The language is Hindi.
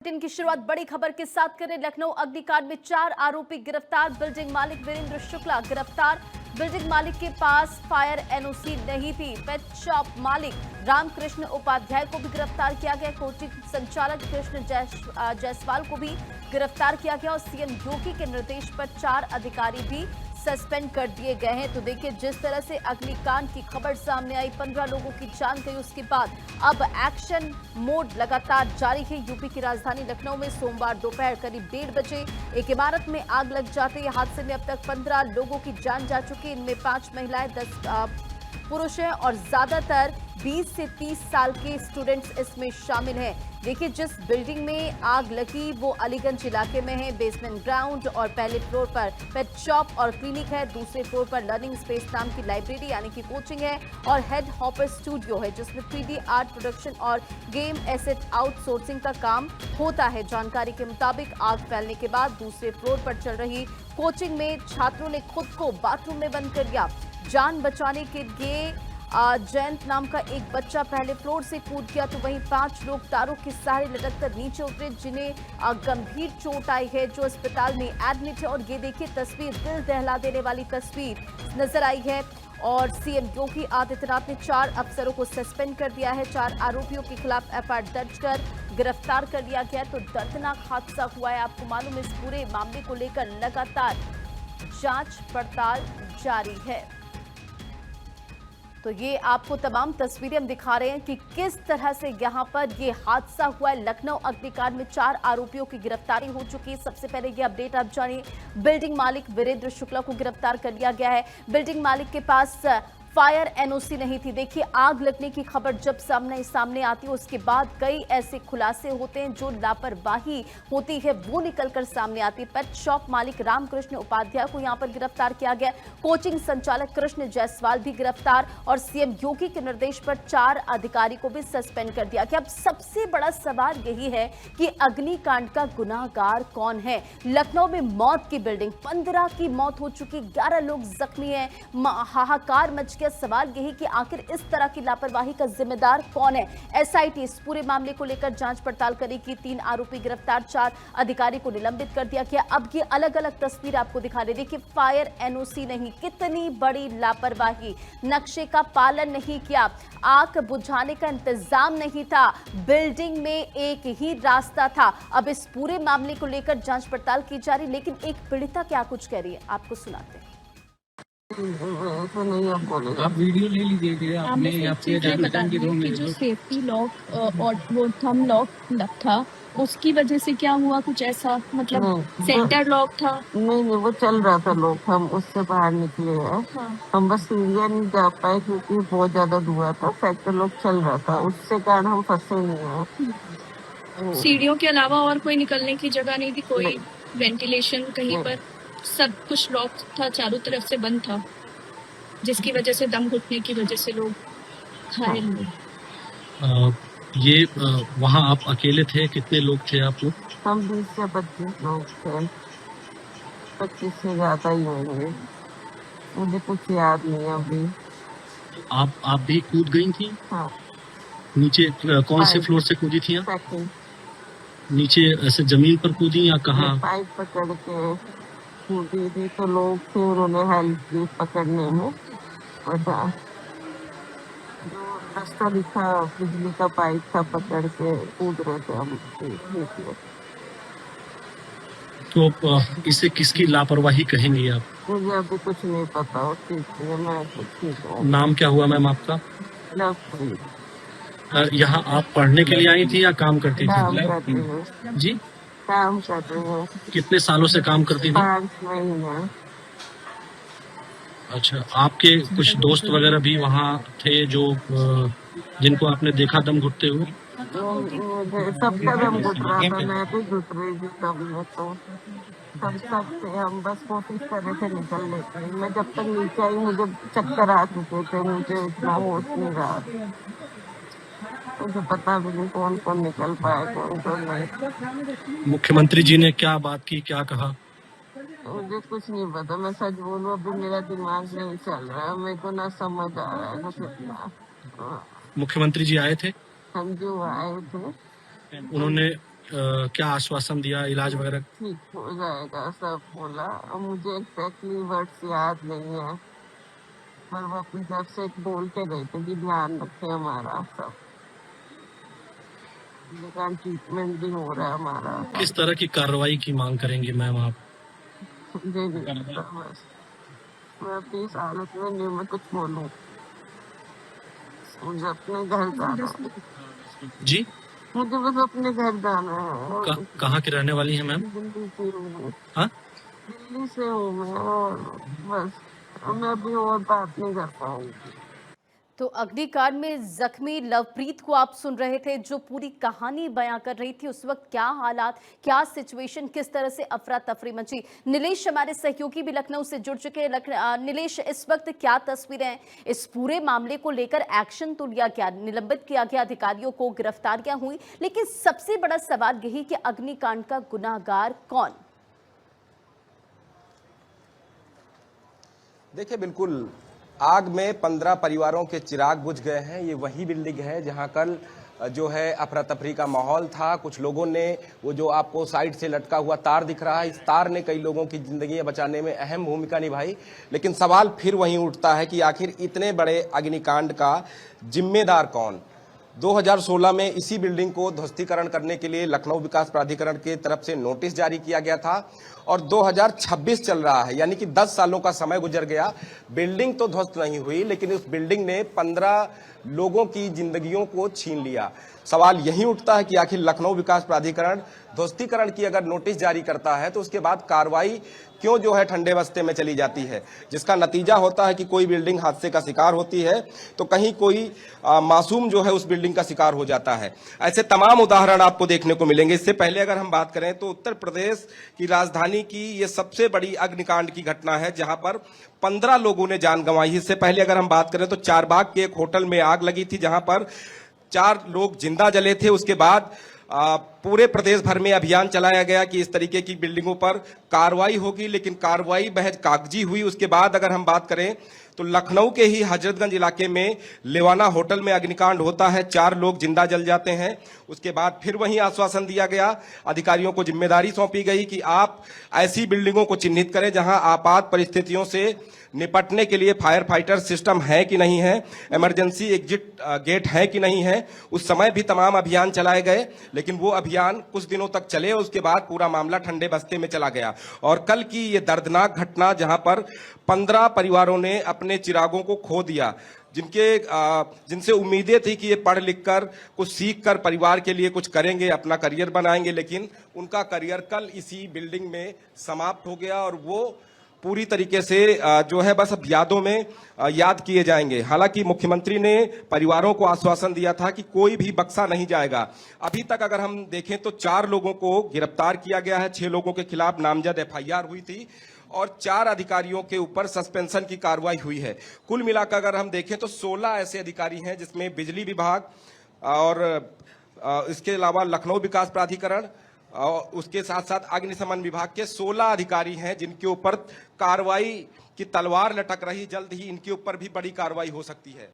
दिन की शुरुआत बड़ी खबर के साथ करें। लखनऊ अग्निकांड में 4 आरोपी गिरफ्तार। बिल्डिंग मालिक वीरेंद्र शुक्ला गिरफ्तार। बिल्डिंग मालिक के पास फायर एनओसी नहीं थी। पेट शॉप मालिक रामकृष्ण उपाध्याय को भी गिरफ्तार किया गया। कोचिंग संचालक कृष्ण जायसवाल को भी गिरफ्तार किया गया और सीएम योगी के निर्देश पर 4 अधिकारी भी सस्पेंड कर दिए गए हैं। तो देखिए, जिस तरह से अग्निकांड की खबर सामने आई, 15 लोगों की जान गई, उसके बाद अब एक्शन मोड लगातार जारी है। यूपी की राजधानी लखनऊ में सोमवार दोपहर करीब 1:30 बजे एक इमारत में आग लग जाते ही हादसे में अब तक 15 लोगों की जान जा चुकी। इनमें 5 महिलाएं, 10 पुरुष हैं और ज्यादातर 20 से 30 साल के स्टूडेंट्स इसमें शामिल हैं। देखिए, जिस बिल्डिंग में आग लगी वो अलीगंज इलाके में है। बेसमेंट ग्राउंड और पहले फ्लोर पर पेट शॉप और क्लिनिक है। दूसरे फ्लोर पर लर्निंग स्पेस नाम की लाइब्रेरी यानी कि कोचिंग है और हेड हॉपर स्टूडियो है, जिसमें 3D आर्ट प्रोडक्शन और गेम एसेट आउटसोर्सिंग का काम होता है। जानकारी के मुताबिक आग फैलने के बाद दूसरे फ्लोर पर चल रही कोचिंग में छात्रों ने खुद को बाथरूम में बंद कर दिया। जान बचाने के लिए जयंत नाम का एक बच्चा पहले फ्लोर से कूद गया, तो वहीं 5 लोग तारों के सहारे लटककर नीचे उतरे, जिन्हें गंभीर चोट आई है, जो अस्पताल में एडमिट है। और ये देखिए तस्वीर, दिल दहला देने वाली तस्वीर नजर आई है। और सीएम योगी आदित्यनाथ ने 4 अफसरों को सस्पेंड कर दिया है। 4 आरोपियों के खिलाफ एफआईआर दर्ज कर गिरफ्तार कर लिया गया। तो दर्दनाक हादसा हुआ है। आपको मालूम है, इस पूरे मामले को लेकर लगातार जांच पड़ताल जारी है। तो ये आपको तमाम तस्वीरें हम दिखा रहे हैं कि किस तरह से यहां पर ये हादसा हुआ है। लखनऊ अग्निकांड में 4 आरोपियों की गिरफ्तारी हो चुकी है। सबसे पहले ये अपडेट आप जानिए, बिल्डिंग मालिक वीरेंद्र शुक्ला को गिरफ्तार कर लिया गया है। बिल्डिंग मालिक के पास फायर एनओसी नहीं थी। देखिए, आग लगने की खबर जब सामने आती है, उसके बाद कई ऐसे खुलासे होते हैं, जो लापरवाही होती है वो निकलकर सामने आती है। पेट शॉप मालिक रामकृष्ण उपाध्याय को यहां पर गिरफ्तार किया गया। कोचिंग संचालक कृष्ण जायसवाल भी गिरफ्तार और सीएम योगी के निर्देश पर 4 अधिकारी को भी सस्पेंड कर दिया गया। अब सबसे बड़ा सवाल यही है कि अग्निकांड का गुनाहगार कौन है। लखनऊ में मौत की बिल्डिंग, 15 की मौत हो चुकी, 11 लोग जख्मी हैं, हाहाकार मच। सवाल यही कि आखिर इस तरह की लापरवाही का जिम्मेदार कौन है। एसआईटी इस पूरे मामले को लेकर जांच पड़ताल करेगी। 3 आरोपी गिरफ्तार, 4 अधिकारी को निलंबित कर दिया गया। अब ये अलग अलग तस्वीर आपको दिखा रहे। देखिए, फायर एनओसी नहीं, कितनी बड़ी लापरवाही, नक्शे का पालन नहीं किया, आग बुझाने का इंतजाम नहीं था, बिल्डिंग में एक ही रास्ता था। अब इस पूरे मामले को लेकर जांच पड़ताल की जा रही, लेकिन एक पीड़िता क्या कुछ कह रही है, आपको सुनाते हैं। ऐसा नहीं आप बोले, आप वीडियो ले लीजिए। आपने बता दी कि जो सेफ्टी लॉक और वो थंब लॉक था, उसकी वजह से क्या हुआ, कुछ ऐसा मतलब सेंटर लॉक था? नहीं, वो चल रहा था लॉक, हम उससे बाहर निकले हैं। हाँ। हम बस सीढ़ियाँ नहीं जा पाए क्योंकि बहुत ज्यादा धुआं था। सेंटर लॉक चल रहा था, उससे कारण हम फंसे नहीं हैं। सीढ़ियों के अलावा और कोई निकलने की जगह नहीं थी, कोई वेंटिलेशन कहीं पर? सब कुछ लॉक था, चारों तरफ से बंद था, जिसकी वजह से दम घुटने की वजह से लोग घायल हुए। ये वहाँ आप अकेले थे? कितने लोग थे आप लोग? हम 20 से 25 लोग थे, 25 से ज्यादा ही होंगे, मुझे कुछ याद नहीं अभी। आप भी कूद गई थी? हाँ। नीचे कौन से फ्लोर से कूदी थी आप? नीचे ऐसे जमीन पर कूदी या कहाँ? पाइप पकड़ के कूदी थी, तो लोग थे, उन्होंने हेल्प की पकड़ने में। और जो रास्ता दिखा, बिजली का पाइप था, पकड़ के कूद रहे थे हम नीचे। तो इसे किसकी लापरवाही कहेंगे आप? मुझे अभी कुछ नहीं पता उसकी, मैं कुछ नहीं कहूँगी। नाम क्या हुआ मैम आपका? लवप्रीत। यहाँ आप पढ़ने के लिए आई थी या काम करती थी? काम करती हूँ जी, काम कर रही हूँ। कितने सालों से काम करती थी? 5 महीने। अच्छा, आपके कुछ दोस्त वगैरह भी वहाँ थे जो जिनको आपने देखा दम घुटते हुए? सबका दम घुट रहा था, मैं भी घुट रही थी तब में। तो सब थे, हम बस कोशिश कर रहे थे निकलने की। मैं जब तक नीचे आई मुझे चक्कर आ चुके थे, मुझे इतना होश नहीं रहा, मुझे पता भी नहीं कौन कौन निकल पाया, कौन कौन नहीं। मुख्यमंत्री जी ने क्या बात की, क्या कहा? मुझे कुछ नहीं पता, मैं सच बोलूं अभी मेरा दिमाग नहीं चल रहा है, मेरे को ना समझ आ रहा है कुछ इतना। मुख्यमंत्री जी आए थे? हम जो आए थे, उन्होंने क्या आश्वासन दिया, इलाज वगैरह? ठीक हो जाएगा सब बोला। और मुझे एग्जैक्टली वर्ड्स याद नहीं है, पर वो अपनी तरफ से बोल के गए थे कि ध्यान रखे हमारा सब, लेकिन ट्रीटमेंट भी हो रहा है हमारा। किस तरह की कार्रवाई की मांग करेंगे मैम आप? मुझे नहीं पता, बस मैं अपनी इस हालत में नहीं मैं कुछ बोलूं। मुझे अपने घर जाना है, जी, मुझे बस अपने घर जाना है। कहाँ की रहने वाली हैं मैम? दिल्ली से हूँ, हाँ, दिल्ली से हूँ मैं, और बस मैं अभी और बात नहीं कर पाऊंगी। तो अग्निकांड में जख्मी लवप्रीत को आप सुन रहे थे, जो पूरी कहानी बयां कर रही थी। उस वक्त क्या हालात, क्या सिचुएशन, किस तरह से अफरा तफरी मची। नीलेश हमारे सहयोगी भी लखनऊ से जुड़ चुके हैं। नीलेश, इस वक्त क्या तस्वीरें हैं? इस पूरे मामले को लेकर एक्शन तो लिया गया, निलंबित किया गया अधिकारियों को, गिरफ्तारियां हुई, लेकिन सबसे बड़ा सवाल यही कि अग्निकांड का गुनाहगार कौन? देखिए, बिल्कुल आग में 15 परिवारों के चिराग बुझ गए हैं। ये वही बिल्डिंग है जहां कल जो है अफरा तफरी का माहौल था। कुछ लोगों ने, वो जो आपको साइड से लटका हुआ तार दिख रहा है, इस तार ने कई लोगों की जिंदगी बचाने में अहम भूमिका निभाई। लेकिन सवाल फिर वहीं उठता है कि आखिर इतने बड़े अग्निकांड का जिम्मेदार कौन? 2016 में इसी बिल्डिंग को ध्वस्तीकरण करने के लिए लखनऊ विकास प्राधिकरण की तरफ से नोटिस जारी किया गया था, और 2026 चल रहा है, यानी कि 10 सालों का समय गुजर गया। बिल्डिंग तो ध्वस्त नहीं हुई, लेकिन उस बिल्डिंग ने 15 लोगों की जिंदगियों को छीन लिया। सवाल यही उठता है कि आखिर लखनऊ विकास प्राधिकरण ध्वस्तीकरण की अगर नोटिस जारी करता है तो उसके बाद कार्रवाई क्यों जो है ठंडे बस्ते में चली जाती है, जिसका नतीजा होता है कि कोई बिल्डिंग हादसे का शिकार होती है तो कहीं कोई मासूम जो है उस बिल्डिंग का शिकार हो जाता है। ऐसे तमाम उदाहरण आपको देखने को मिलेंगे। इससे पहले अगर हम बात करें तो उत्तर प्रदेश की राजधानी की ये सबसे बड़ी अग्निकांड की घटना है, जहां पर 15 लोगों ने जान गंवाई। इससे पहले अगर हम बात करें तो चारबाग के एक होटल में आग लगी थी, जहां पर 4 लोग जिंदा जले थे। उसके बाद पूरे प्रदेश भर में अभियान चलाया गया कि इस तरीके की बिल्डिंगों पर कार्रवाई होगी, लेकिन कार्रवाई महज कागजी हुई। उसके बाद अगर हम बात करें तो लखनऊ के ही हजरतगंज इलाके में लेवाना होटल में अग्निकांड होता है, 4 लोग जिंदा जल जाते हैं। उसके बाद फिर वहीं आश्वासन दिया गया, अधिकारियों को जिम्मेदारी सौंपी गई कि आप ऐसी बिल्डिंगों को चिन्हित करें जहां आपात परिस्थितियों से निपटने के लिए फायर फाइटर सिस्टम है कि नहीं है, इमरजेंसी एग्जिट गेट है कि नहीं है। उस समय भी तमाम अभियान चलाए गए, लेकिन वो अभियान कुछ दिनों तक चले, उसके बाद पूरा मामला ठंडे बस्ते में चला गया। और कल की ये दर्दनाक घटना, जहां पर 15 परिवारों ने अपने चिरागों को खो दिया, जिनसे उम्मीदें थी कि ये पढ़ लिख कर कुछ सीख कर परिवार के लिए कुछ करेंगे, अपना करियर बनाएंगे, लेकिन उनका करियर कल इसी बिल्डिंग में समाप्त हो गया और वो पूरी तरीके से जो है बस अब यादों में याद किए जाएंगे। हालांकि मुख्यमंत्री ने परिवारों को आश्वासन दिया था कि कोई भी बख्शा नहीं जाएगा। अभी तक अगर हम देखें तो 4 लोगों को गिरफ्तार किया गया है, 6 लोगों के खिलाफ नामजद FIR हुई थी और 4 अधिकारियों के ऊपर सस्पेंशन की कार्रवाई हुई है। कुल मिलाकर अगर हम देखें तो 16 ऐसे अधिकारी हैं, जिसमें बिजली विभाग और इसके अलावा लखनऊ विकास प्राधिकरण और उसके साथ साथ अग्निशमन विभाग के 16 अधिकारी हैं, जिनके ऊपर कार्रवाई की तलवार लटक रही। जल्द ही इनके ऊपर भी बड़ी कार्रवाई हो सकती है।